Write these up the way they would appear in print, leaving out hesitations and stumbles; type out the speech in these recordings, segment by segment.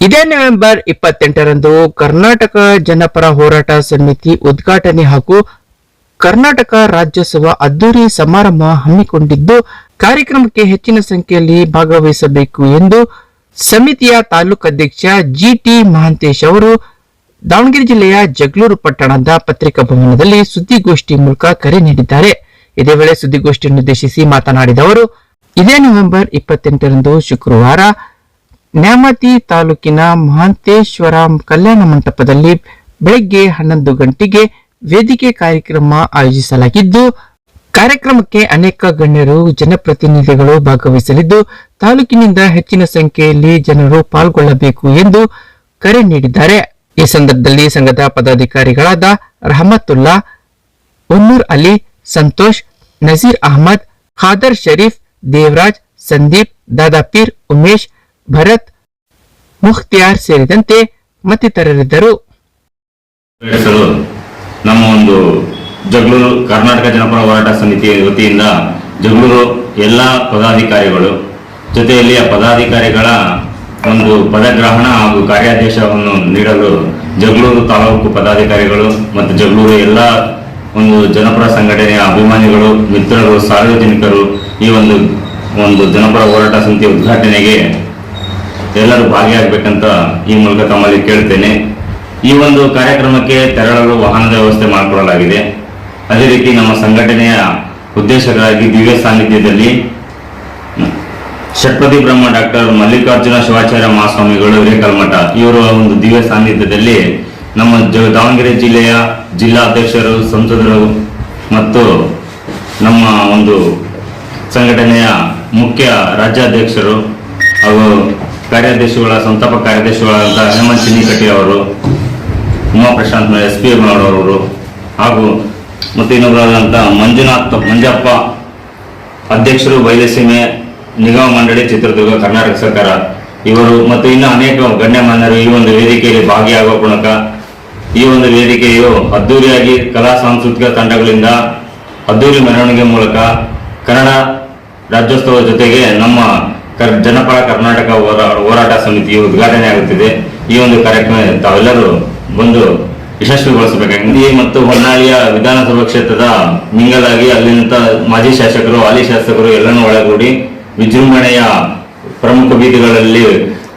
ಇದೇ ನವೆಂಬರ್ 28ರಂದು ಕರ್ನಾಟಕ ಜನಪರ ಹೋರಾಟ ಸಮಿತಿ ಉದ್ಘಾಟನೆ ಹಾಗೂ ಕರ್ನಾಟಕ ರಾಜ್ಯೋತ್ಸವ ಅದ್ದೂರಿ ಸಮಾರಂಭ ಹಮ್ಮಿಕೊಂಡಿದ್ದು, ಕಾರ್ಯಕ್ರಮಕ್ಕೆ ಹೆಚ್ಚಿನ ಸಂಖ್ಯೆಯಲ್ಲಿ ಭಾಗವಹಿಸಬೇಕು ಎಂದು ಸಮಿತಿಯ ತಾಲೂಕು ಅಧ್ಯಕ್ಷ ಜಿಟಿ ಮಹಾಂತೇಶ್ ಅವರು ದಾವಣಗೆರೆ ಜಿಲ್ಲೆಯ ಜಗಳೂರು ಪಟ್ಟಣದ ಪತ್ರಿಕಾ ಭವನದಲ್ಲಿ ಸುದ್ದಿಗೋಷ್ಠಿ ಮೂಲಕ ಕರೆ ನೀಡಿದ್ದಾರೆ. ಇದೇ ವೇಳೆ ಸುದ್ದಿಗೋಷ್ಠಿಯನ್ನು ಉದ್ದೇಶಿಸಿ ಮಾತನಾಡಿದ ಅವರು, ಇದೇ ನವೆಂಬರ್ 28ರಂದು ಶುಕ್ರವಾರ ನ್ಯಾಮತಿ ತಾಲೂಕಿನ ಮಹಾಂತೇಶ್ವರ ಕಲ್ಯಾಣ ಮಂಟಪದಲ್ಲಿ ಬೆಳಗ್ಗೆ 11 ಗಂಟೆಗೆ ವೇದಿಕೆ ಕಾರ್ಯಕ್ರಮ ಆಯೋಜಿಸಲಾಗಿದ್ದು, ಕಾರ್ಯಕ್ರಮಕ್ಕೆ ಅನೇಕ ಗಣ್ಯರು ಜನಪ್ರತಿನಿಧಿಗಳು ಭಾಗವಹಿಸಲಿದ್ದು, ತಾಲೂಕಿನಿಂದ ಹೆಚ್ಚಿನ ಸಂಖ್ಯೆಯಲ್ಲಿ ಜನರು ಪಾಲ್ಗೊಳ್ಳಬೇಕು ಎಂದು ಕರೆ ನೀಡಿದ್ದಾರೆ. ಈ ಸಂದರ್ಭದಲ್ಲಿ ಸಂಘದ ಪದಾಧಿಕಾರಿಗಳಾದ ರಹಮತುಲ್ಲಾ, ಒನ್ನೂರ್ ಅಲಿ, ಸಂತೋಷ್, ನಜೀರ್ ಅಹಮದ್, ಖಾದರ್ ಶರೀಫ್, ದೇವರಾಜ್, ಸಂದೀಪ್, ದಾದಾಪೀರ್, ಉಮೇಶ್, ಭರತ್, ಮುಖ್ತಿಯಾರ್ ಸೇರಿದಂತೆ ಮತ್ತಿತರರಿದ್ದರು. ನಮ್ಮ ಒಂದು ಜಗಳೂರು ಕರ್ನಾಟಕ ಜನಪರ ಹೋರಾಟ ಸಮಿತಿ ವತಿಯಿಂದ ಜಗಳೂರು ಎಲ್ಲ ಪದಾಧಿಕಾರಿಗಳು ಜೊತೆಯಲ್ಲಿ ಆ ಪದಾಧಿಕಾರಿಗಳ ಒಂದು ಪದಗ್ರಹಣ ಹಾಗೂ ಕಾರ್ಯಾದೇಶವನ್ನು ನೀಡಲು ಜಗಳೂರು ತಾಲೂಕು ಪದಾಧಿಕಾರಿಗಳು ಮತ್ತು ಜಗಳೂರು ಎಲ್ಲ ಒಂದು ಜನಪರ ಸಂಘಟನೆಯ ಅಭಿಮಾನಿಗಳು, ಮಿತ್ರರು, ಸಾರ್ವಜನಿಕರು ಈ ಒಂದು ಜನಪರ ಹೋರಾಟ ಸಮಿತಿ ಉದ್ಘಾಟನೆಗೆ ಎಲ್ಲರೂ ಭಾಗಿಯಾಗಬೇಕಂತ ಈ ಮೂಲಕ ತಮ್ಮಲ್ಲಿ ಕೇಳ್ತೇನೆ. ಈ ಒಂದು ಕಾರ್ಯಕ್ರಮಕ್ಕೆ ತೆರಳಲು ವಾಹನದ ವ್ಯವಸ್ಥೆ ಮಾಡಿಕೊಳ್ಳಲಾಗಿದೆ. ಅದೇ ರೀತಿ ನಮ್ಮ ಸಂಘಟನೆಯ ಉದ್ದೇಶಕ್ಕಾಗಿ ದಿವ್ಯ ಸಾನ್ನಿಧ್ಯದಲ್ಲಿ ಷಟ್ಪದಿ ಬ್ರಹ್ಮ ಡಾಕ್ಟರ್ ಮಲ್ಲಿಕಾರ್ಜುನ ಶಿವಾಚಾರ್ಯ ಮಹಾಸ್ವಾಮಿಗಳು ಹಿರೇಕಲ್ಮಠ ಇವರ ಒಂದು ದಿವ್ಯ ಸಾನ್ನಿಧ್ಯದಲ್ಲಿ ನಮ್ಮ ದಾವಣಗೆರೆ ಜಿಲ್ಲೆಯ ಜಿಲ್ಲಾಧ್ಯಕ್ಷರು, ಸಂಸದರು ಮತ್ತು ನಮ್ಮ ಒಂದು ಸಂಘಟನೆಯ ಮುಖ್ಯ ರಾಜ್ಯಾಧ್ಯಕ್ಷರು ಹಾಗೂ ಸಂತಾಪ ಕಾರ್ಯದರ್ಶಿಗಳಾದ ಹೇಮಂತ್ ಚಿನ್ನಿಕಟ್ಟಿ ಅವರು, ಉಮಾ ಪ್ರಶಾಂತ್ SP ಅವರು ಹಾಗೂ ಮತ್ತು ಇನ್ನೊಬ್ಬರಾದಂಥ ಮಂಜಪ್ಪ ಅಧ್ಯಕ್ಷರು, ಬಯಲುಸೀಮೆ ನಿಗಮ ಮಂಡಳಿ, ಚಿತ್ರದುರ್ಗ, ಕರ್ನಾಟಕ ಸರ್ಕಾರ ಇವರು ಮತ್ತು ಇನ್ನು ಅನೇಕ ಗಣ್ಯಮಾನ್ಯರು ಈ ಒಂದು ವೇದಿಕೆಯಲ್ಲಿ ಭಾಗಿಯಾಗುವ ಮೂಲಕ ಈ ಒಂದು ವೇದಿಕೆಯು ಅದ್ದೂರಿಯಾಗಿ ಕಲಾ ಸಾಂಸ್ಕೃತಿಕ ತಂಡಗಳಿಂದ ಅದ್ದೂರಿ ಮೆರವಣಿಗೆ ಮೂಲಕ ಕನ್ನಡ ರಾಜ್ಯೋತ್ಸವ ಜೊತೆಗೆ ನಮ್ಮ ಜನಪರ ಕರ್ನಾಟಕ ಹೋರಾಟ ಸಮಿತಿಯು ಉದ್ಘಾಟನೆ ಆಗುತ್ತಿದೆ. ಈ ಒಂದು ಕಾರ್ಯಕ್ರಮ ತಾವೆಲ್ಲರೂ ಬಂದು ಯಶಸ್ವಿಗೊಳಿಸಬೇಕಾಗಿದೆ. ಮತ್ತು ಹೊನ್ನಾಳಿಯ ವಿಧಾನಸಭಾ ಕ್ಷೇತ್ರದ ಮಿಂಗಲಾಗಿ ಅಲ್ಲಿನ ಮಾಜಿ ಶಾಸಕರು, ಹಾಲಿ ಶಾಸಕರು ಎಲ್ಲನೂ ಒಳಗೂಡಿ ವಿಜೃಂಭಣೆಯ ಪ್ರಮುಖ ಬೀದಿಗಳಲ್ಲಿ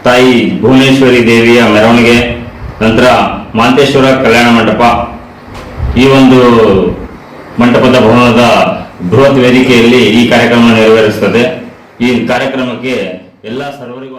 ತಾಯಿ ಭುವನೇಶ್ವರಿ ದೇವಿಯ ಮೆರವಣಿಗೆ, ನಂತರ ಮಹಾಂತೇಶ್ವರ ಕಲ್ಯಾಣ ಮಂಟಪ, ಈ ಒಂದು ಮಂಟಪದ ಭವನದ ಬೃಹತ್ ವೇದಿಕೆಯಲ್ಲಿ ಈ ಕಾರ್ಯಕ್ರಮ ನೆರವೇರಿಸುತ್ತದೆ. ಈ ಕಾರ್ಯಕ್ರಮಕ್ಕೆ ಎಲ್ಲ ಸರ್ವರಿಗೂ